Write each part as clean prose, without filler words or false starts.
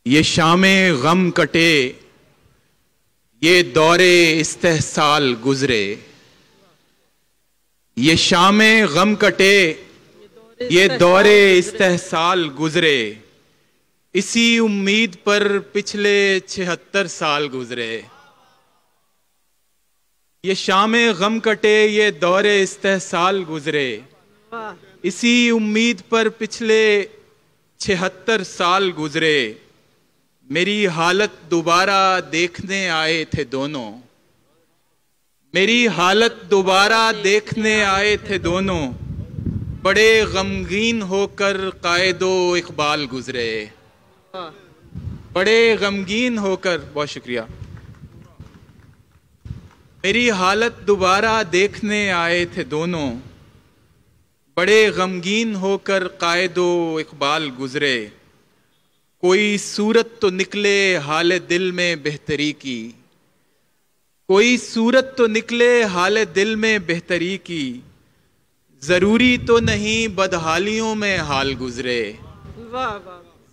ये शामे गम कटे, ये दौरे इस्तेहसाल गुजरे। ये शामे गम कटे, ये दौरे इस्तेहसाल गुजरे। इसी उम्मीद पर पिछले 76 साल गुजरे। ये शामे गम कटे, ये दौरे इस्तेहसाल गुजरे। इसी उम्मीद पर पिछले 76 साल गुजरे। मेरी हालत दोबारा देखने आए थे दोनों। मेरी हालत दोबारा देखने आए थे दोनों। बड़े गमगीन होकर कायदो इकबाल गुजरे। बड़े गमगीन होकर, बहुत शुक्रिया। मेरी हालत दोबारा देखने आए थे दोनों। बड़े गमगीन होकर कायदो इकबाल गुजरे। कोई सूरत तो निकले हाले दिल में बेहतरी की। कोई सूरत तो निकले हाले दिल में बेहतरी की। जरूरी तो नहीं बदहालियों में हाल गुजरे।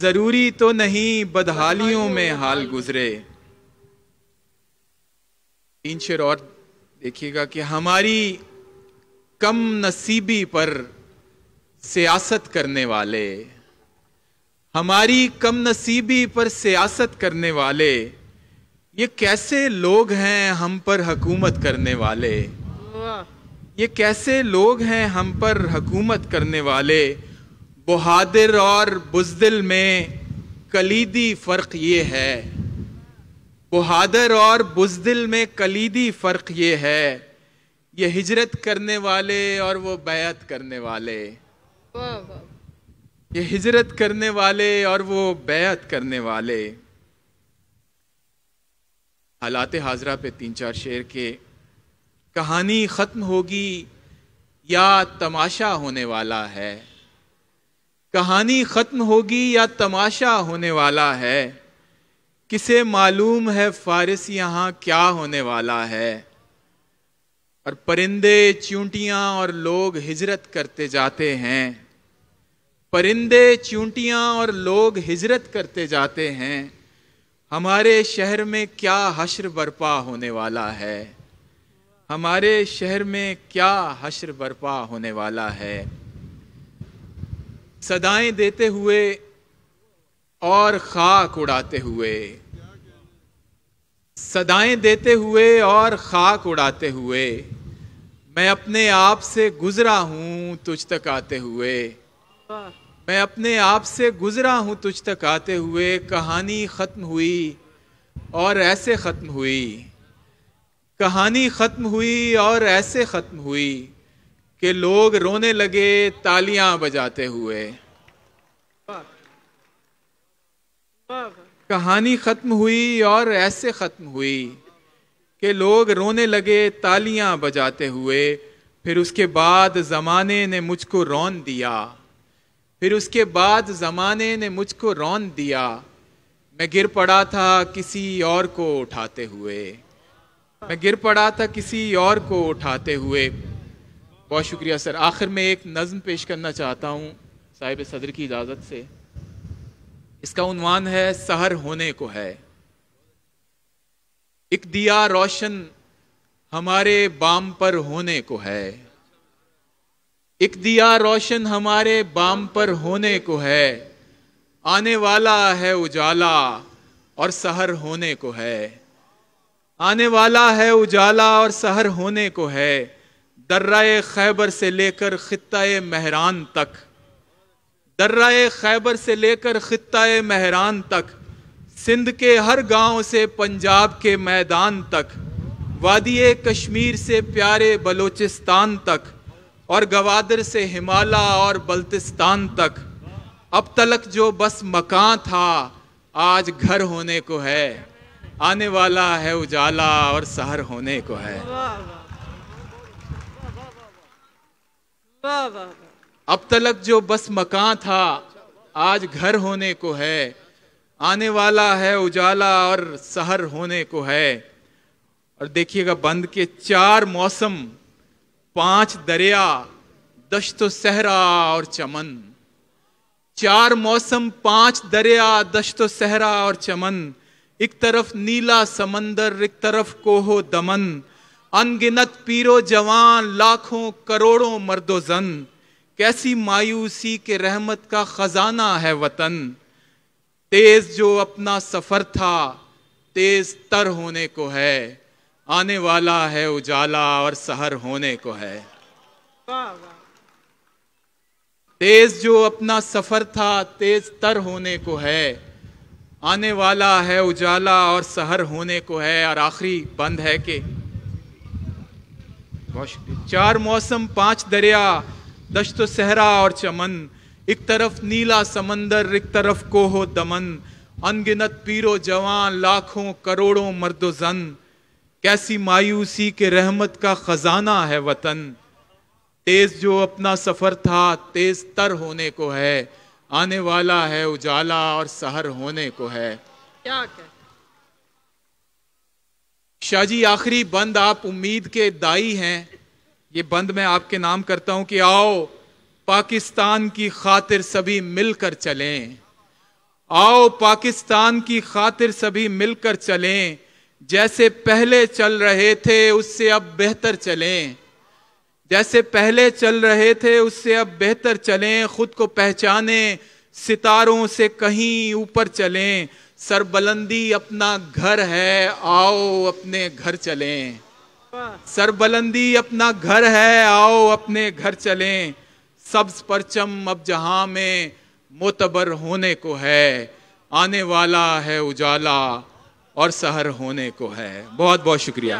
जरूरी तो नहीं बदहालियों में हाल गुजरे। 3 शेर और देखिएगा कि हमारी कम नसीबी पर सियासत करने वाले, हमारी कम नसीबी पर सियासत करने वाले, ये कैसे लोग हैं हम पर हुकूमत करने वाले। ये कैसे लोग हैं हम पर हुकूमत करने वाले। बहादुर और बुज़दिल में कलीदी फ़र्क ये है। बहादुर और बुज़दिल में कलीदी फ़र्क ये है। ये हिजरत करने वाले और वो बैअत करने वाले। ये हिजरत करने वाले और वो बैअत करने वाले। हालात हाजरा पे 3-4 शेर के। कहानी ख़त्म होगी या तमाशा होने वाला है। कहानी ख़त्म होगी या तमाशा होने वाला है। किसे मालूम है फारिस यहाँ क्या होने वाला है। और परिंदे चूंटियाँ और लोग हिजरत करते जाते हैं। परिंदे चूंटियाँ और लोग हिजरत करते जाते हैं। हमारे शहर में क्या हश्र बर्पा होने वाला है। हमारे शहर में क्या हश्र बर्पा होने वाला है। सदाएं देते हुए और खाक उड़ाते हुए। सदाएं देते हुए और खाक उड़ाते हुए। मैं अपने आप से गुजरा हूं तुझ तक आते हुए। मैं अपने आप से गुजरा हूं तुझ तक आते हुए। कहानी खत्म हुई और ऐसे खत्म हुई। कहानी खत्म हुई और ऐसे खत्म हुई कि लोग रोने लगे तालियां बजाते हुए। कहानी खत्म हुई और ऐसे खत्म हुई कि लोग रोने लगे तालियां बजाते हुए। फिर उसके बाद ज़माने ने मुझको रौन दिया। फिर उसके बाद ज़माने ने मुझको रौन दिया। मैं गिर पड़ा था किसी और को उठाते हुए। मैं गिर पड़ा था किसी और को उठाते हुए। बहुत शुक्रिया सर। आखिर में एक नज़्म पेश करना चाहता हूँ साहिब सदर की इजाज़त से। इसका उन्वान है सहर होने को है। एक दिया रोशन हमारे बाम पर होने को है। एक दिया रोशन हमारे बाम पर होने को है। आने वाला है उजाला और सहर होने को है। आने वाला है उजाला और सहर होने को है। दर्राए खैबर से लेकर खित्ताए महरान तक। दर्राए खैबर से लेकर खित्ताए महरान तक। सिंध के हर गांव से पंजाब के मैदान तक। वादिये कश्मीर से प्यारे बलोचिस्तान तक। और गवादर से हिमालय और बल्तिस्तान तक। अब तलक जो बस मकान था आज घर होने को है। आने वाला है उजाला और सहर होने को है। अब तलक जो बस मकान था आज घर होने को है। आने वाला है उजाला और सहर होने को है। और देखिएगा बंद के 4 मौसम, 5 दरिया, दश्तो सहरा और चमन। चार मौसम, पांच दरिया, दश्तो सहरा और चमन, एक तरफ नीला समंदर, एक तरफ कोहो दमन, अनगिनत पीरो जवान, लाखों करोड़ों मर्दो जन, कैसी मायूसी के रहमत का खजाना है वतन। तेज जो अपना सफर था तेज तर होने को है, आने वाला है उजाला और सहर होने को है। तेज जो अपना सफर था तेज तर होने को है, आने वाला है उजाला और सहर होने को है। और आखिरी बंद है कि चार मौसम, पांच दरिया, दश्तो सहरा और चमन, एक तरफ नीला समंदर, एक तरफ कोहो दमन, अनगिनत पीरो जवान, लाखों करोड़ों मर्दो जन, कैसी मायूसी के रहमत का खजाना है वतन। तेज जो अपना सफर था तेज तर होने को है, आने वाला है उजाला और सहर होने को है। क्या शाह जी, आखिरी बंद, आप उम्मीद के दाई हैं, ये बंद मैं आपके नाम करता हूं कि आओ पाकिस्तान की खातिर सभी मिलकर चलें, आओ पाकिस्तान की खातिर सभी मिलकर चलें, जैसे पहले चल रहे थे उससे अब बेहतर चलें, जैसे पहले चल रहे थे उससे अब बेहतर चलें, खुद को पहचानें सितारों से कहीं ऊपर चलें, सरबलंदी अपना घर है आओ अपने घर चलें, सरबलंदी अपना घर है आओ अपने घर चलें, सब्ज परचम अब जहां में मोतबर होने को है, आने वाला है उजाला और सहर होने को है। बहुत बहुत शुक्रिया।